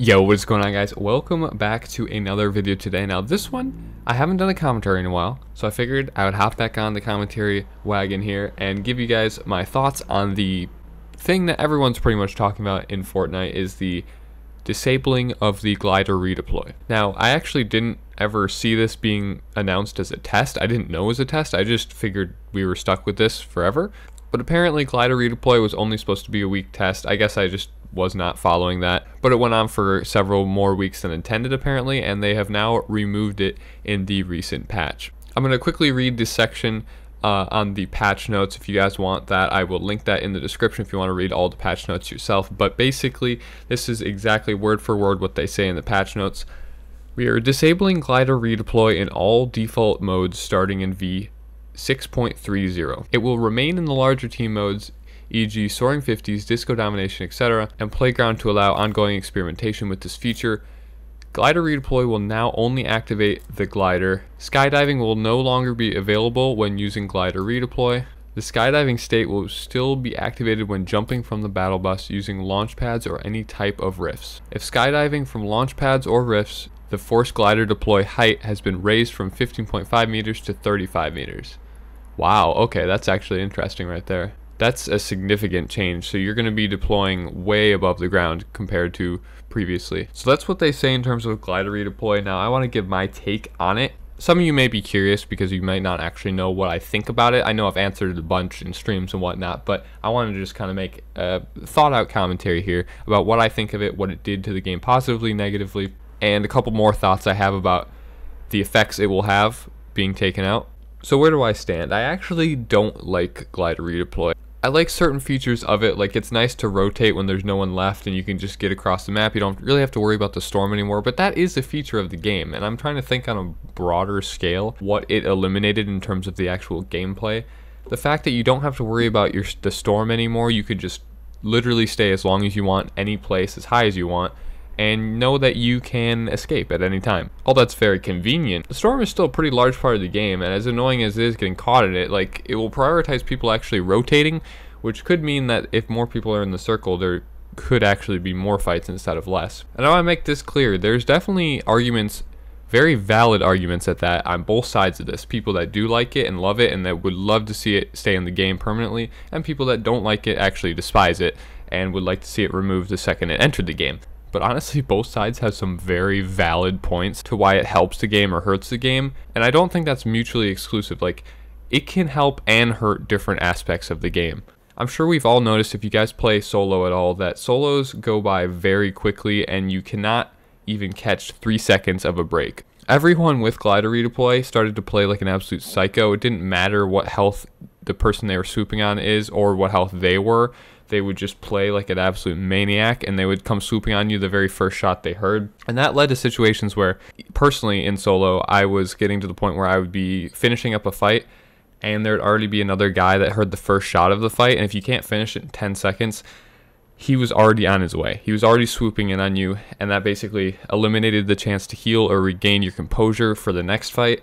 Yo, what's going on, guys? Welcome back to another video today. Now this one, I haven't done a commentary in a while, so I figured I would hop back on the commentary wagon here and give you guys my thoughts on the thing that everyone's pretty much talking about in Fortnite, is the disabling of the glider redeploy. Now, I actually didn't ever see this being announced as a test. I didn't know it was a test. I just figured we were stuck with this forever. But apparently glider redeploy was only supposed to be a week test. I guess I just was not following that, but it went on for several more weeks than intended apparently, and they have now removed it in the recent patch. I'm going to quickly read this section on the patch notes. If you guys want that, I will link that in the description if you want to read all the patch notes yourself. But basically, this is exactly word for word what they say in the patch notes. We are disabling glider redeploy in all default modes starting in V6.30. It will remain in the larger team modes, e.g. Soaring 50s, Disco Domination, etc., and Playground to allow ongoing experimentation with this feature. Glider redeploy will now only activate the glider. Skydiving will no longer be available when using glider redeploy. The skydiving state will still be activated when jumping from the battle bus using launch pads or any type of rifts. If skydiving from launch pads or rifts, the forced glider deploy height has been raised from 15.5 meters to 35 meters. Wow, okay, that's actually interesting right there. That's a significant change, so you're going to be deploying way above the ground compared to previously. So that's what they say in terms of glider redeploy. Now I want to give my take on it. Some of you may be curious because you might not actually know what I think about it. I know I've answered it a bunch in streams and whatnot, but I wanted to just kind of make a thought out commentary here about what I think of it, what it did to the game positively, negatively, and a couple more thoughts I have about the effects it will have being taken out. So where do I stand? I actually don't like glider redeploy. I like certain features of it, like it's nice to rotate when there's no one left and you can just get across the map. You don't really have to worry about the storm anymore, but that is a feature of the game, and I'm trying to think on a broader scale what it eliminated in terms of the actual gameplay. The fact that you don't have to worry about the storm anymore, you could just literally stay as long as you want, any place, as high as you want, and know that you can escape at any time. All that's very convenient. The storm is still a pretty large part of the game, and as annoying as it is getting caught in it, like, it will prioritize people actually rotating, which could mean that if more people are in the circle, there could actually be more fights instead of less. And I want to make this clear, there's definitely arguments, very valid arguments at that, on both sides of this. People that do like it and love it and that would love to see it stay in the game permanently, and people that don't like it, actually despise it, and would like to see it removed the second it entered the game. But honestly, both sides have some very valid points to why it helps the game or hurts the game, and I don't think that's mutually exclusive. Like, it can help and hurt different aspects of the game. I'm sure we've all noticed, if you guys play solo at all, that solos go by very quickly and you cannot even catch 3 seconds of a break. Everyone with glider redeploy started to play like an absolute psycho. It didn't matter what health the person they were swooping on is or what health they were. They would just play like an absolute maniac, and they would come swooping on you the very first shot they heard. And that led to situations where, personally in solo, I was getting to the point where I would be finishing up a fight, and there'd already be another guy that heard the first shot of the fight, and if you can't finish it in 10 seconds, he was already on his way. He was already swooping in on you, and that basically eliminated the chance to heal or regain your composure for the next fight.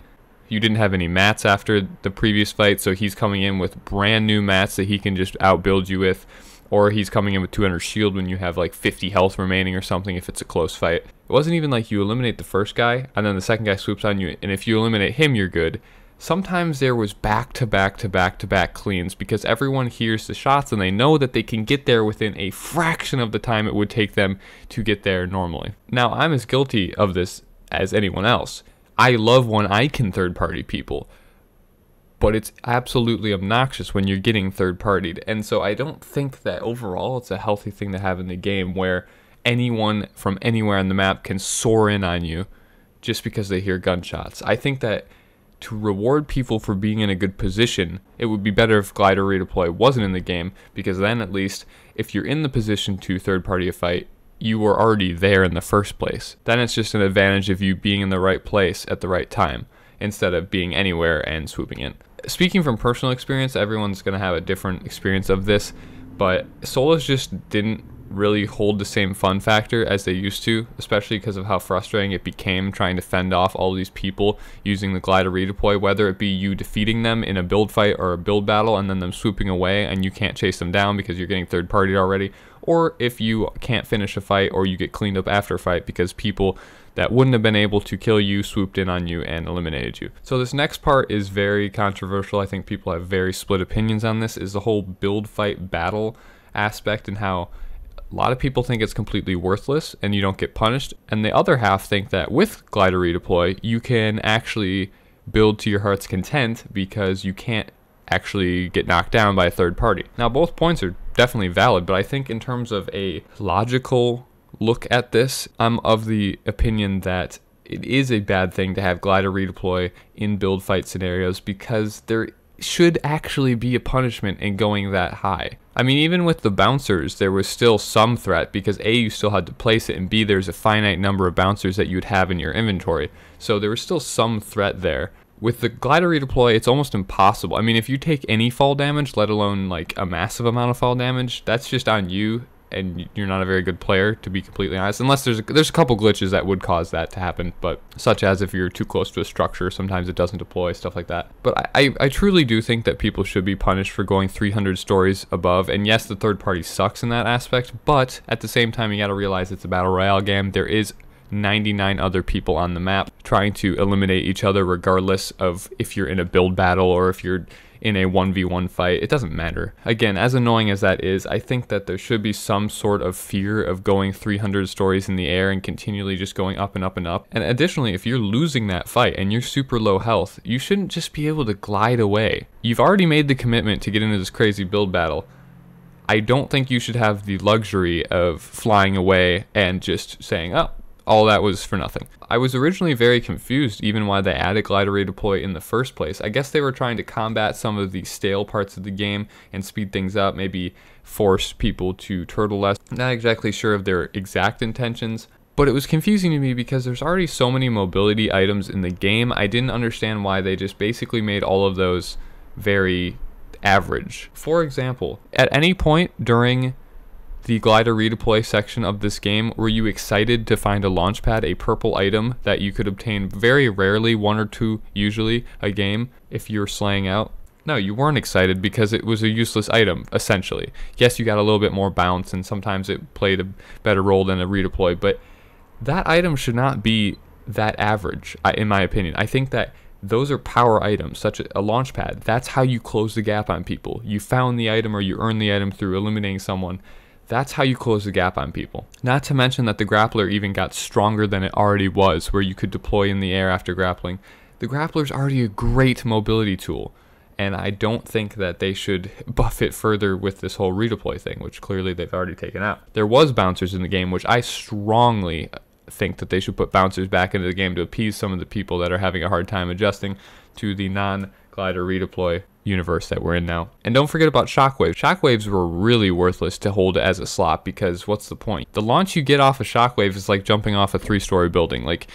You didn't have any mats after the previous fight, so he's coming in with brand new mats that he can just outbuild you with, or he's coming in with 200 shield when you have like 50 health remaining or something if it's a close fight. It wasn't even like you eliminate the first guy and then the second guy swoops on you, and if you eliminate him, you're good. Sometimes there was back to back cleans because everyone hears the shots and they know that they can get there within a fraction of the time it would take them to get there normally. Now, I'm as guilty of this as anyone else. I love when I can third-party people, but it's absolutely obnoxious when you're getting third-partied. And so I don't think that overall it's a healthy thing to have in the game where anyone from anywhere on the map can soar in on you just because they hear gunshots. I think that to reward people for being in a good position, it would be better if glider redeploy wasn't in the game, because then at least if you're in the position to third-party a fight, you were already there in the first place. Then it's just an advantage of you being in the right place at the right time, instead of being anywhere and swooping in. Speaking from personal experience, everyone's going to have a different experience of this, but solos just didn't really hold the same fun factor as they used to, especially because of how frustrating it became trying to fend off all these people using the glider redeploy, whether it be you defeating them in a build fight or a build battle and then them swooping away and you can't chase them down because you're getting third party already, or if you can't finish a fight or you get cleaned up after a fight because people that wouldn't have been able to kill you swooped in on you and eliminated you. So this next part is very controversial. I think people have very split opinions on this, is the whole build fight battle aspect and how a lot of people think it's completely worthless and you don't get punished, and the other half think that with glider redeploy you can actually build to your heart's content because you can't actually get knocked down by a third party. Now both points are definitely valid, but I think in terms of a logical look at this, I'm of the opinion that it is a bad thing to have glider redeploy in build fight scenarios because there should actually be a punishment in going that high. I mean, even with the bouncers, there was still some threat because A, you still had to place it, and B, there's a finite number of bouncers that you would have in your inventory. So there was still some threat there. With the glider redeploy, it's almost impossible. I mean, if you take any fall damage, let alone like a massive amount of fall damage, that's just on you, and you're not a very good player, to be completely honest, unless there's a couple glitches that would cause that to happen, but such as if you're too close to a structure, sometimes it doesn't deploy, stuff like that. But I truly do think that people should be punished for going 300 stories above, and yes, the third party sucks in that aspect, but at the same time you got to realize it's a battle royale game. There is 99 other people on the map trying to eliminate each other, regardless of if you're in a build battle or if you're in a 1v1 fight. It doesn't matter. Again, as annoying as that is, I think that there should be some sort of fear of going 300 stories in the air and continually just going up and up and up. And additionally, if you're losing that fight and you're super low health, you shouldn't just be able to glide away. You've already made the commitment to get into this crazy build battle. I don't think you should have the luxury of flying away and just saying, oh, all that was for nothing. I was originally very confused even why they added glider redeploy in the first place. I guess they were trying to combat some of the stale parts of the game and speed things up, maybe force people to turtle less. Not exactly sure of their exact intentions, but it was confusing to me because there's already so many mobility items in the game. I didn't understand why they just basically made all of those very average. For example, at any point during the glider redeploy section of this game, were you excited to find a launch pad, a purple item that you could obtain very rarely, one or two usually a game, if you're slaying out? No, you weren't excited because it was a useless item, essentially. Yes, you got a little bit more bounce and sometimes it played a better role than a redeploy, but that item should not be that average, in my opinion. I think that those are power items, such as a launch pad. That's how you close the gap on people. You found the item or you earned the item through eliminating someone. That's how you close the gap on people. Not to mention that the grappler even got stronger than it already was, where you could deploy in the air after grappling. The grappler is already a great mobility tool, and I don't think that they should buff it further with this whole redeploy thing, which clearly they've already taken out. There was bouncers in the game, which I strongly think that they should put bouncers back into the game to appease some of the people that are having a hard time adjusting to the non-glider redeploy universe that we're in now. And don't forget about shockwaves. Shockwaves were really worthless to hold as a slot because what's the point? The launch you get off a shockwave is like jumping off a 3-story building. Like,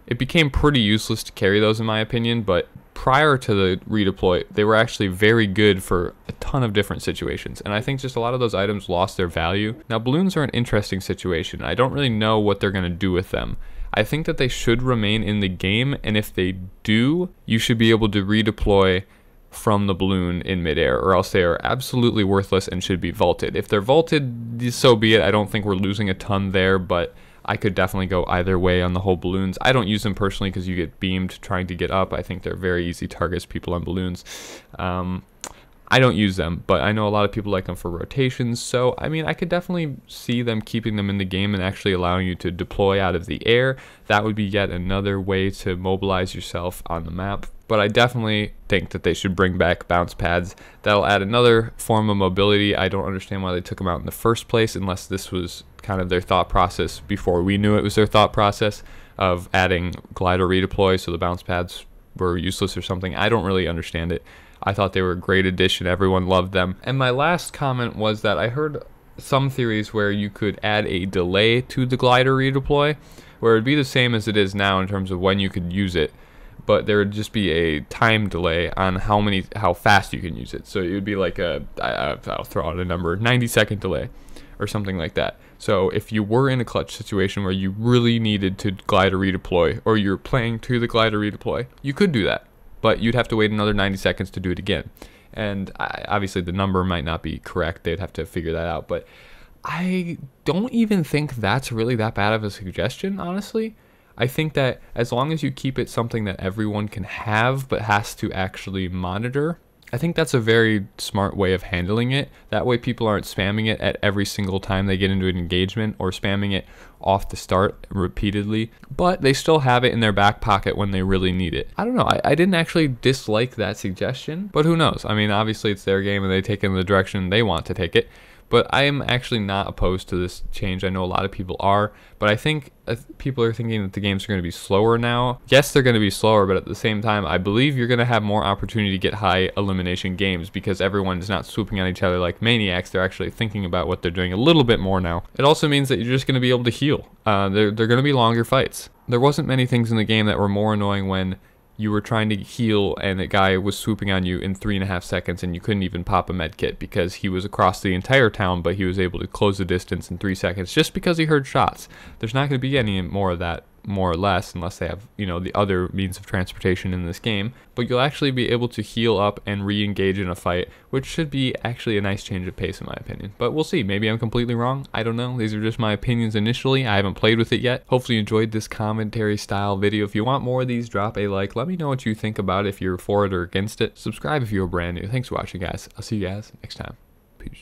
it became pretty useless to carry those in my opinion, but prior to the redeploy, they were actually very good for a ton of different situations. And I think just a lot of those items lost their value. Now, balloons are an interesting situation. I don't really know what they're gonna do with them. I think that they should remain in the game, and if they do, you should be able to redeploy from the balloon in midair, or else they are absolutely worthless and should be vaulted. If they're vaulted, so be it. I don't think we're losing a ton there, but I could definitely go either way on the whole balloons. I don't use them personally because you get beamed trying to get up. I think they're very easy targets, people on balloons. I don't use them, but I know a lot of people like them for rotations, so I mean, I could definitely see them keeping them in the game and actually allowing you to deploy out of the air. That would be yet another way to mobilize yourself on the map. But I definitely think that they should bring back bounce pads. That'll add another form of mobility. I don't understand why they took them out in the first place, unless this was kind of their thought process before we knew it was their thought process of adding glider redeploy, so the bounce pads were useless or something. I don't really understand it. I thought they were a great addition. Everyone loved them. And my last comment was that I heard some theories where you could add a delay to the glider redeploy, where it would be the same as it is now in terms of when you could use it, but there would just be a time delay on how fast you can use it. So it would be like I'll throw out a number, 90-second delay or something like that. So if you were in a clutch situation where you really needed to glider redeploy, or you're playing to the glider redeploy, you could do that, but you'd have to wait another 90 seconds to do it again. And obviously the number might not be correct, they'd have to figure that out, but I don't even think that's really that bad of a suggestion, honestly. I think that as long as you keep it something that everyone can have but has to actually monitor, I think that's a very smart way of handling it. That way people aren't spamming it at every single time they get into an engagement, or spamming it off the start repeatedly, but they still have it in their back pocket when they really need it. I don't know, I didn't actually dislike that suggestion, but who knows? I mean, obviously it's their game and they take it in the direction they want to take it. But I am actually not opposed to this change. I know a lot of people are, but I think people are thinking that the games are going to be slower now. Yes, they're going to be slower, but at the same time, I believe you're going to have more opportunity to get high elimination games because everyone's not swooping on each other like maniacs. They're actually thinking about what they're doing a little bit more now. It also means that you're just going to be able to heal. They're going to be longer fights. There wasn't many things in the game that were more annoying when you were trying to heal and a guy was swooping on you in 3.5 seconds and you couldn't even pop a med kit because he was across the entire town, but he was able to close the distance in 3 seconds just because he heard shots. There's not going to be any more of that, more or less, unless they have, you know, the other means of transportation in this game. But you'll actually be able to heal up and re-engage in a fight, which should be actually a nice change of pace in my opinion. But we'll see. Maybe I'm completely wrong. I don't know. These are just my opinions initially. I haven't played with it yet. Hopefully you enjoyed this commentary style video. If you want more of these, drop a like. Let me know what you think about it, if you're for it or against it. Subscribe if you're brand new. Thanks for watching, guys. I'll see you guys next time. Peace.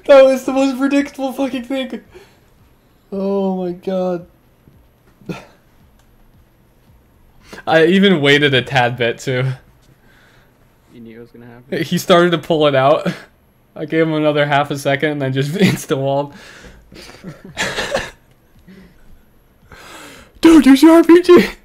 That was the most predictable fucking thing. Oh my god. I even waited a tad bit too. You knew it was gonna happen. He started to pull it out. I gave him another half a second and then just insta-walled. Dude, use your RPG!